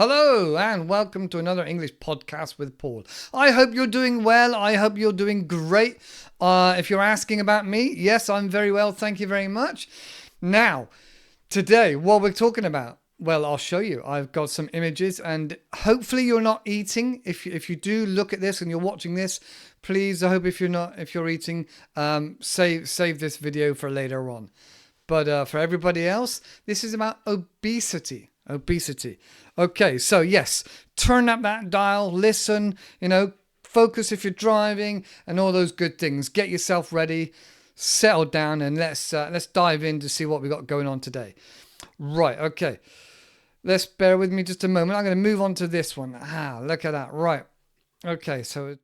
Hello and welcome to another English podcast with Paul. I hope you're doing well. I hope you're doing great. If you're asking about me, yes, I'm very well. Thank you very much. Now, today, what we're talking about, well, I'll show you. I've got some images and hopefully you're not eating. If you do look at this and you're watching this, please, I hope if you're eating, save this video for later on. But for everybody else, this is about obesity. Okay, so yes, turn up that dial, listen, focus if you're driving and all those good things. Get yourself ready, settle down, and let's dive in to see what we got going on today. Right, okay. Let's bear with me just a moment. I'm going to move on to this one. Look at that. Right. Okay, so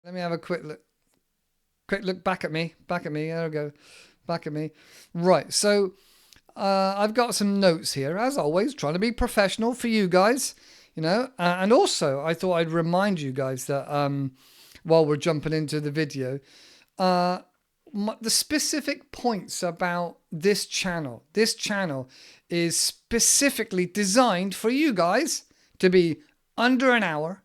let me have a quick look. Quick look back at me. There we go. Back at me. Right. So I've got some notes here, as always, trying to be professional for you guys, and also I thought I'd remind you guys that while we're jumping into the video, the specific points about this channel. This channel is specifically designed for you guys to be under an hour,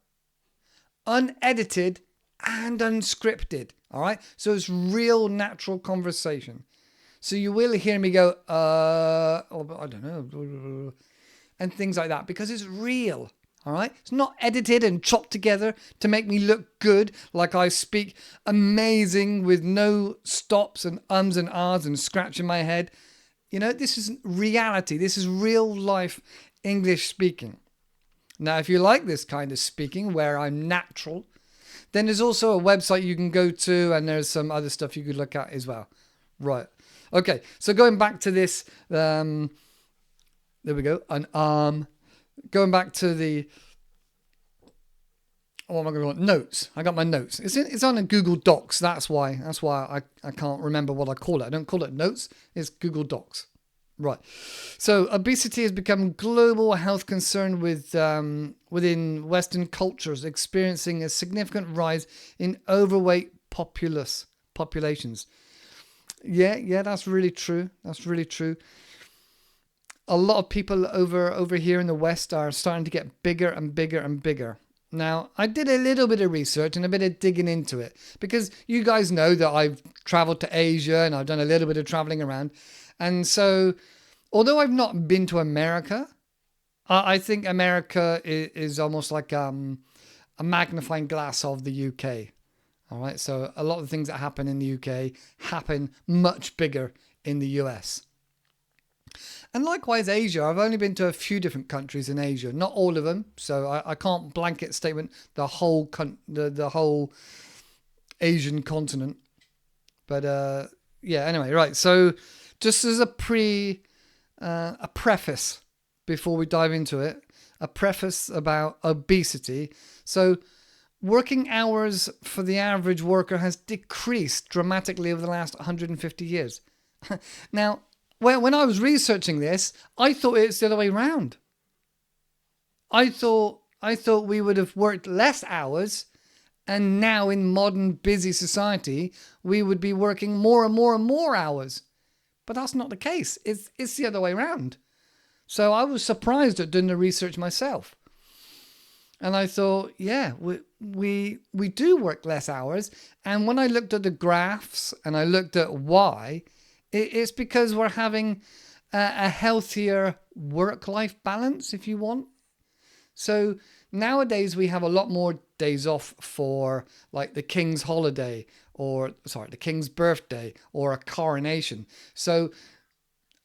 unedited, and unscripted. All right. So it's real natural conversation. So you will hear me go, or, I don't know, and things like that, because it's real. All right. It's not edited and chopped together to make me look good, like I speak amazing with no stops and ums and ahs and scratching my head. You know, this is reality. This is real life English speaking. Now, if you like this kind of speaking where I'm natural, then there's also a website you can go to, and there's some other stuff you could look at as well. Right. Okay. So going back to this, there we go. Going back to the, what am I going to call it? Notes. I got my notes. It's on a Google Docs. That's why I can't remember what I call it. I don't call it notes. It's Google Docs. Right. So obesity has become a global health concern within Western cultures, experiencing a significant rise in overweight populations. Yeah, that's really true. That's really true. A lot of people over here in the West are starting to get bigger and bigger and bigger. Now, I did a little bit of research and a bit of digging into it, because you guys know that I've traveled to Asia and I've done a little bit of traveling around. And so, although I've not been to America, I think America is almost like a magnifying glass of the UK. All right. So a lot of the things that happen in the UK happen much bigger in the US. And likewise, Asia. I've only been to a few different countries in Asia, not all of them. So I can't blanket statement the whole the whole Asian continent. But yeah. Anyway, right. So just as a preface before we dive into it, a preface about obesity. So working hours for the average worker has decreased dramatically over the last 150 years. Now, when I was researching this, I thought it's the other way around. I thought we would have worked less hours, and now in modern busy society, we would be working more and more and more hours. But that's not the case. It's the other way around. So I was surprised at doing the research myself. And I thought, yeah, we do work less hours. And when I looked at the graphs and I looked at why, it's because we're having a healthier work-life balance, if you want. So nowadays we have a lot more days off for like the King's holiday, the King's birthday, or a coronation. So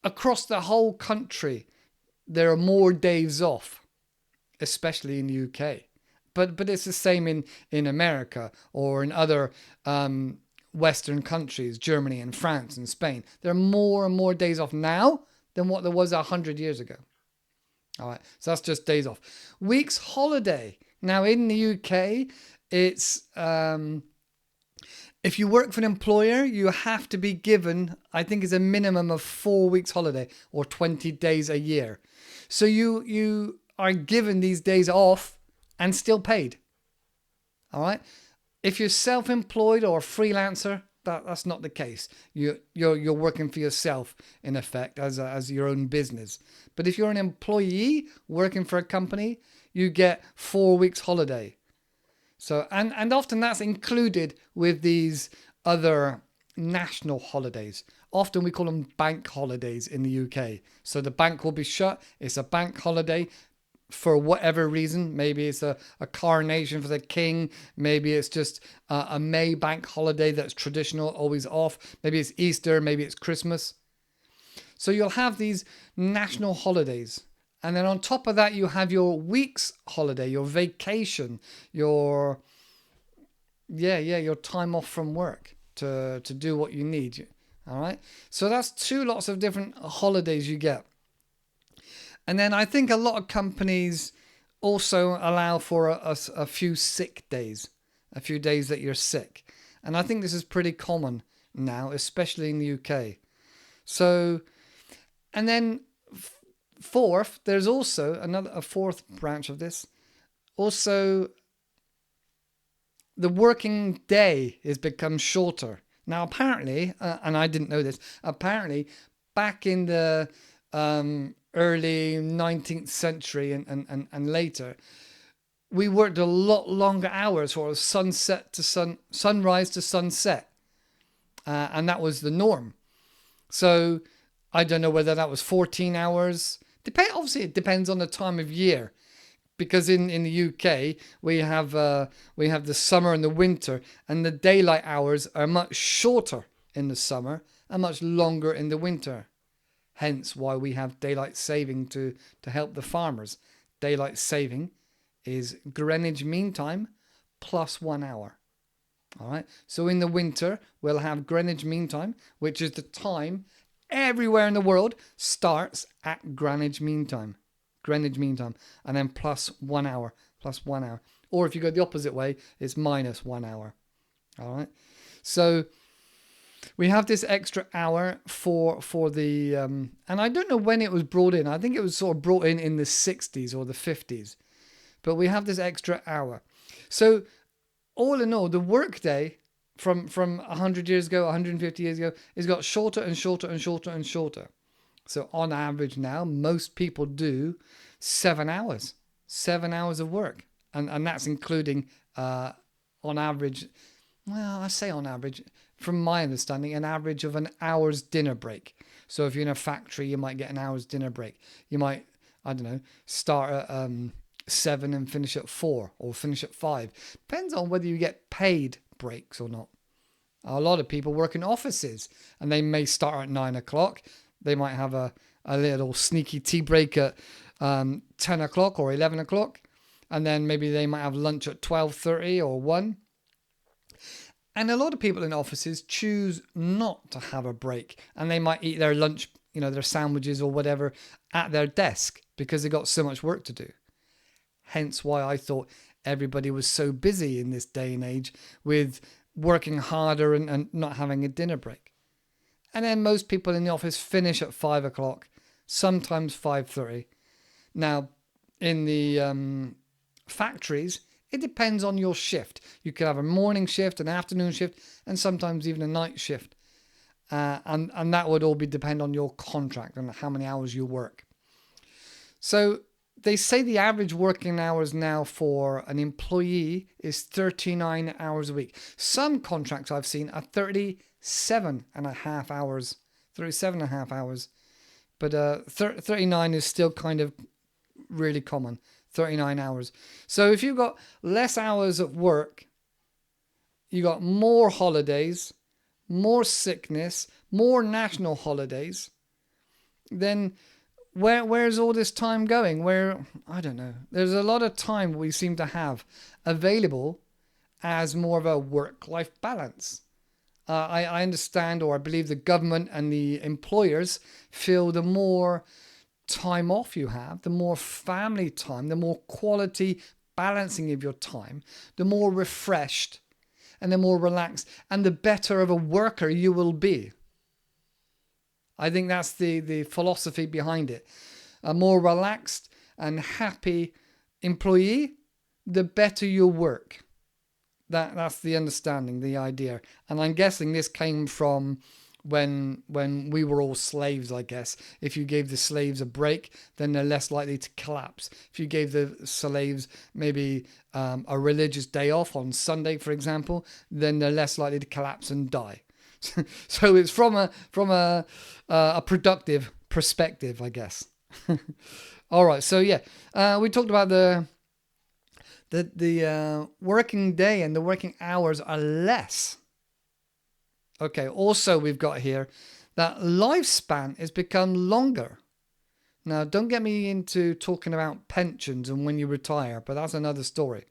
across the whole country, there are more days off, especially in the UK. But it's the same in America or in other Western countries, Germany and France and Spain. There are more and more days off now than what there was 100 years ago. All right, so that's just days off. Weeks holiday. Now in the UK, it's if you work for an employer, you have to be given, I think it's a minimum of 4 weeks holiday or 20 days a year. So you are given these days off and still paid. All right. If you're self-employed or a freelancer, that's not the case. You're working for yourself in effect as your own business. But if you're an employee working for a company, you get 4 weeks holiday. So and often that's included with these other national holidays. Often we call them bank holidays in the UK. So the bank will be shut. It's a bank holiday. For whatever reason, maybe it's a coronation for the king. Maybe it's just a May bank holiday that's traditional, always off. Maybe it's Easter. Maybe it's Christmas. So you'll have these national holidays. And then on top of that, you have your week's holiday, your vacation, your time off from work to do what you need. All right. So that's two lots of different holidays you get. And then I think a lot of companies also allow for a few sick days, a few days that you're sick. And I think this is pretty common now, especially in the UK. So, and then fourth, there's also a fourth branch of this. Also, the working day has become shorter. Now, apparently, and I didn't know this, apparently back in the early 19th century and later, we worked a lot longer hours, or sunrise to sunset, and that was the norm. So I don't know whether that was 14 hours. Obviously, it depends on the time of year. Because in the UK we have the summer and the winter, and the daylight hours are much shorter in the summer and much longer in the winter. Hence why we have daylight saving to help the farmers. Daylight saving is Greenwich Mean Time plus 1 hour. All right. So in the winter we'll have Greenwich Mean Time, which is the time everywhere in the world starts at Greenwich Mean Time. Greenwich Mean Time, and then plus 1 hour. Or if you go the opposite way, it's minus 1 hour. All right. So we have this extra hour for the and I don't know when it was brought in. I think it was sort of brought in the 60s or the 50s. But we have this extra hour. So all in all, the workday from 100 years ago, 150 years ago, has got shorter and shorter and shorter and shorter. So on average now, most people do 7 hours. 7 hours of work. And that's including, on average, well, I say on average, from my understanding, an average of an hour's dinner break. So if you're in a factory, you might get an hour's dinner break. You might, I don't know, start at 7 and finish at 4 or finish at 5. Depends on whether you get paid breaks or not. A lot of people work in offices and they may start at 9 o'clock. They might have a little sneaky tea break at 10 o'clock or 11 o'clock. And then maybe they might have lunch at 12:30 or 1. And a lot of people in offices choose not to have a break. And they might eat their lunch, their sandwiches or whatever at their desk because they got so much work to do. Hence why I thought everybody was so busy in this day and age with working harder and not having a dinner break. And then most people in the office finish at 5 o'clock, sometimes 5:30. Now, in the factories, it depends on your shift. You could have a morning shift, an afternoon shift, and sometimes even a night shift. And that would all depend on your contract and how many hours you work. So they say the average working hours now for an employee is 39 hours a week. Some contracts I've seen are 37 and a half hours. But 39 is still kind of really common. 39 hours. So if you've got less hours at work, you got more holidays, more sickness, more national holidays, then where's all this time going? I don't know. There's a lot of time we seem to have available as more of a work-life balance. I understand, or I believe the government and the employers feel the more time off you have, the more family time, the more quality balancing of your time, the more refreshed and the more relaxed and the better of a worker you will be. I think that's the philosophy behind it. A more relaxed and happy employee, the better your work. That's the understanding, the idea. And I'm guessing this came from when we were all slaves, I guess. If you gave the slaves a break, then they're less likely to collapse. If you gave the slaves maybe a religious day off on Sunday, for example, then they're less likely to collapse and die. So it's from a productive perspective, I guess. All right. So yeah, we talked about the working day and the working hours are less. Okay. Also, we've got here that lifespan has become longer. Now, don't get me into talking about pensions and when you retire, but that's another story.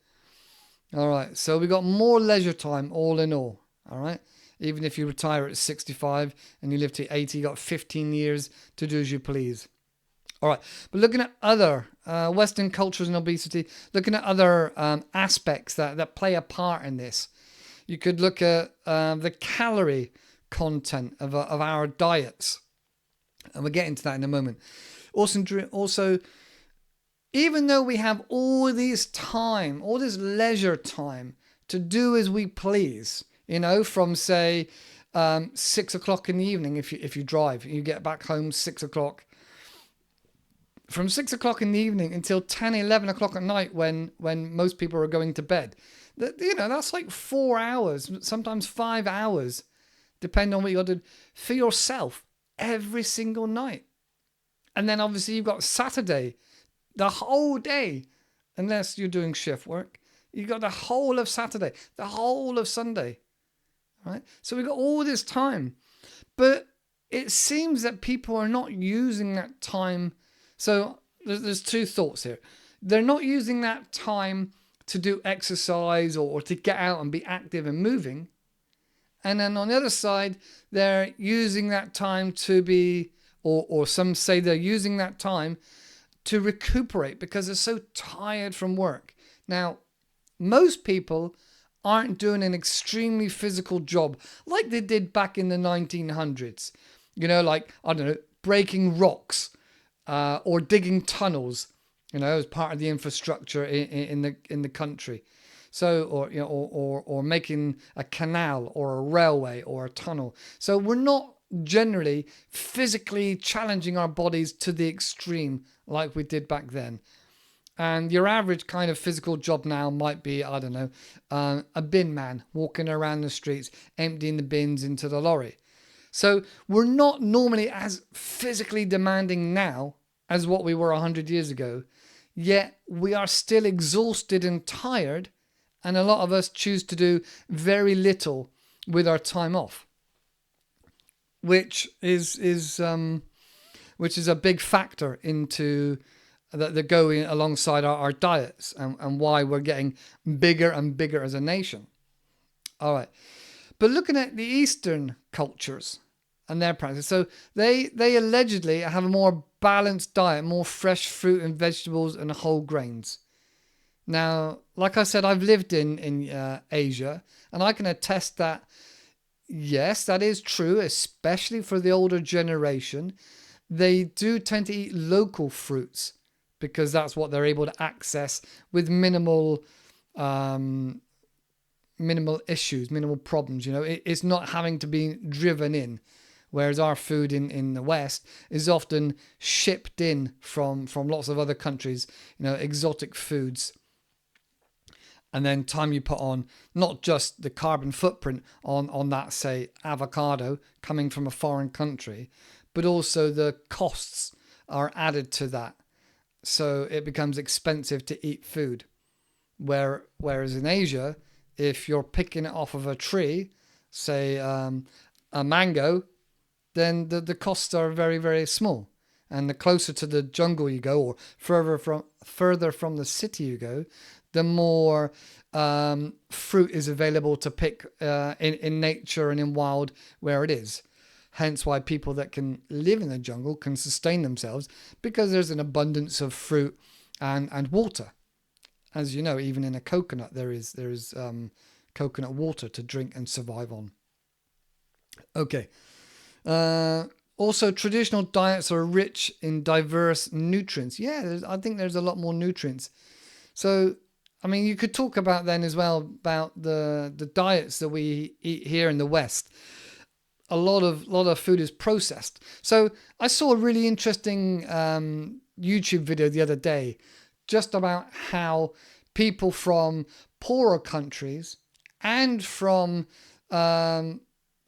All right. So we got more leisure time all in all. All right. Even if you retire at 65 and you live to 80, you got 15 years to do as you please. All right. But looking at other Western cultures and obesity, looking at other aspects that play a part in this, you could look at the calorie content of our diets. And we'll get into that in a moment. Also, even though we have all this leisure time to do as we please, from say 6 o'clock in the evening, if you drive, you get back home 6 o'clock. From 6 o'clock in the evening until 10, 11 o'clock at night when most people are going to bed. That's like 4 hours, sometimes 5 hours, depending on what you got to do for yourself. every single night. And then obviously you've got Saturday, the whole day, unless you're doing shift work. You've got the whole of Saturday, the whole of Sunday, right? So we've got all this time. But it seems that people are not using that time. So there's two thoughts here. They're not using that time to do exercise or to get out and be active and moving. And then on the other side, they're using that time to be, or some say they're using that time to recuperate because they're so tired from work. Now, most people aren't doing an extremely physical job like they did back in the 1900s. You know, like, I don't know, breaking rocks or digging tunnels, you know, as part of the infrastructure in the country. So, or, you know, or making a canal or a railway or a tunnel. So we're not generally physically challenging our bodies to the extreme like we did back then. And your average kind of physical job now might be, I don't know, a bin man walking around the streets, emptying the bins into the lorry. So we're not normally as physically demanding now as what we were 100 years ago, yet we are still exhausted and tired, and a lot of us choose to do very little with our time off, which is a big factor into that going alongside our diets and why we're getting bigger and bigger as a nation. All right. But looking at the Eastern cultures and their practice, so they allegedly have a more balanced diet, more fresh fruit and vegetables and whole grains. Now, like I said, I've lived in Asia, and I can attest that, yes, that is true, especially for the older generation. They do tend to eat local fruits because that's what they're able to access with minimal issues, minimal problems. You know, it's not having to be driven in, whereas our food in the West is often shipped in from lots of other countries, you know, exotic foods. And then time you put on not just the carbon footprint on that, say, avocado coming from a foreign country, but also the costs are added to that. So it becomes expensive to eat food. Whereas in Asia, if you're picking it off of a tree, say a mango, then the costs are very, very small. And the closer to the jungle you go, or further from the city you go, the more fruit is available to pick in nature and in wild where it is. Hence why people that can live in the jungle can sustain themselves, because there's an abundance of fruit and water. As you know, even in a coconut, there is coconut water to drink and survive on. Okay. Also, traditional diets are rich in diverse nutrients. Yeah, I think there's a lot more nutrients. So, I mean, you could talk about then as well about the diets that we eat here in the West. A lot of food is processed. So I saw a really interesting YouTube video the other day just about how people from poorer countries and from, I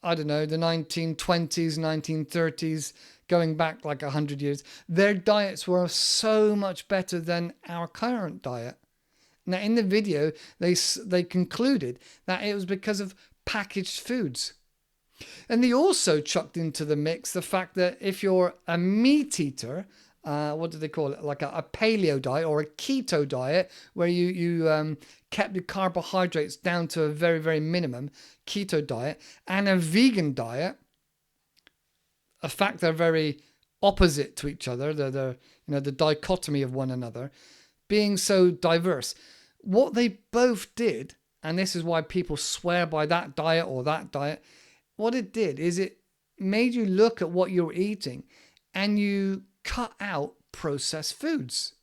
don't know, the 1920s, 1930s, going back like 100 years, their diets were so much better than our current diet. Now, in the video, they concluded that it was because of packaged foods. And they also chucked into the mix the fact that if you're a meat eater, what do they call it? Like a paleo diet or a keto diet, where you kept your carbohydrates down to a very, very minimum, keto diet, and a vegan diet, a fact they're very opposite to each other. They're the dichotomy of one another, being so diverse. What they both did, and this is why people swear by that diet or that diet, what it did is it made you look at what you're eating and you cut out processed foods,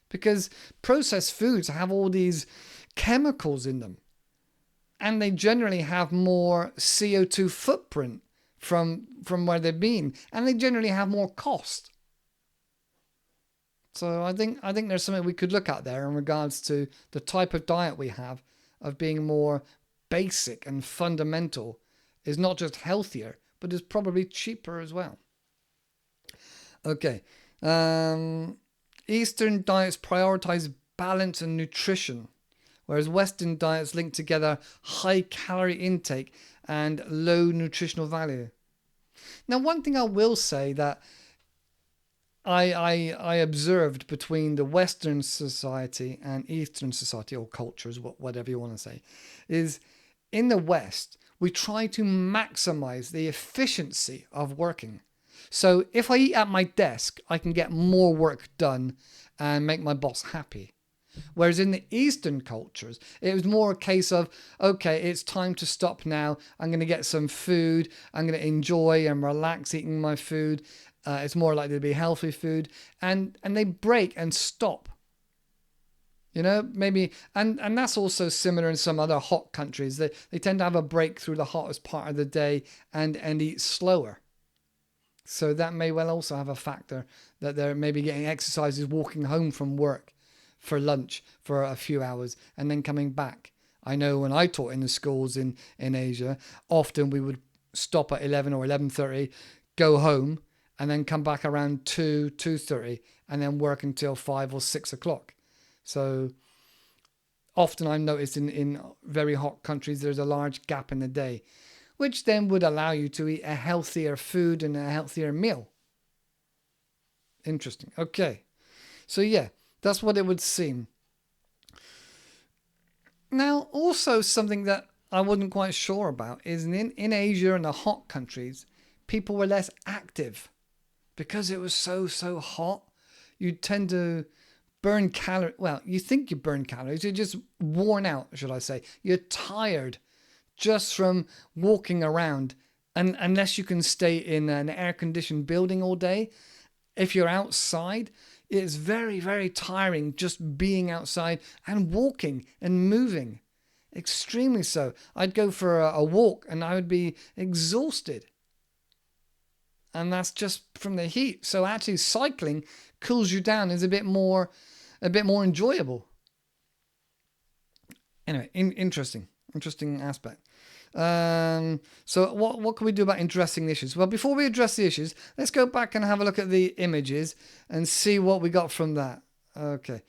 because processed foods have all these chemicals in them and they generally have more CO2 footprint from where they've been, and they generally have more cost. So I think there's something we could look at there in regards to the type of diet we have, of being more basic and fundamental, is not just healthier, but is probably cheaper as well. Okay. Eastern diets prioritize balance and nutrition, whereas Western diets link together high calorie intake and low nutritional value. Now, one thing I will say that I observed between the Western society and Eastern society, or cultures, whatever you want to say, is in the West, we try to maximize the efficiency of working. So if I eat at my desk, I can get more work done and make my boss happy. Whereas in the Eastern cultures, it was more a case of, okay, it's time to stop now. I'm going to get some food. I'm going to enjoy and relax eating my food. It's more likely to be healthy food. And they break and stop. You know, maybe, and that's also similar in some other hot countries. They tend to have a break through the hottest part of the day and eat slower. So that may well also have a factor that they're maybe getting exercises walking home from work for lunch for a few hours and then coming back. I know when I taught in the schools in Asia, often we would stop at 11 or 11:30, go home, and then come back around 2:30, and then work until 5 or 6 o'clock. So often I've noticed in very hot countries, there's a large gap in the day, which then would allow you to eat a healthier food and a healthier meal. Interesting. Okay. So yeah, that's what it would seem. Now, also something that I wasn't quite sure about is in Asia and the hot countries, people were less active because it was so hot. You tend to burn calories. Well, you think you burn calories. You're just worn out, should I say. You're tired just from walking around. And unless you can stay in an air-conditioned building all day, if you're outside, it's very, very tiring just being outside and walking and moving. Extremely so. I'd go for a walk and I would be exhausted. And that's just from the heat. So actually cycling cools you down, is a bit more enjoyable. Anyway, interesting aspect. So what can we do about addressing the issues? Well, before we address the issues, let's go back and have a look at the images and see what we got from that. Okay.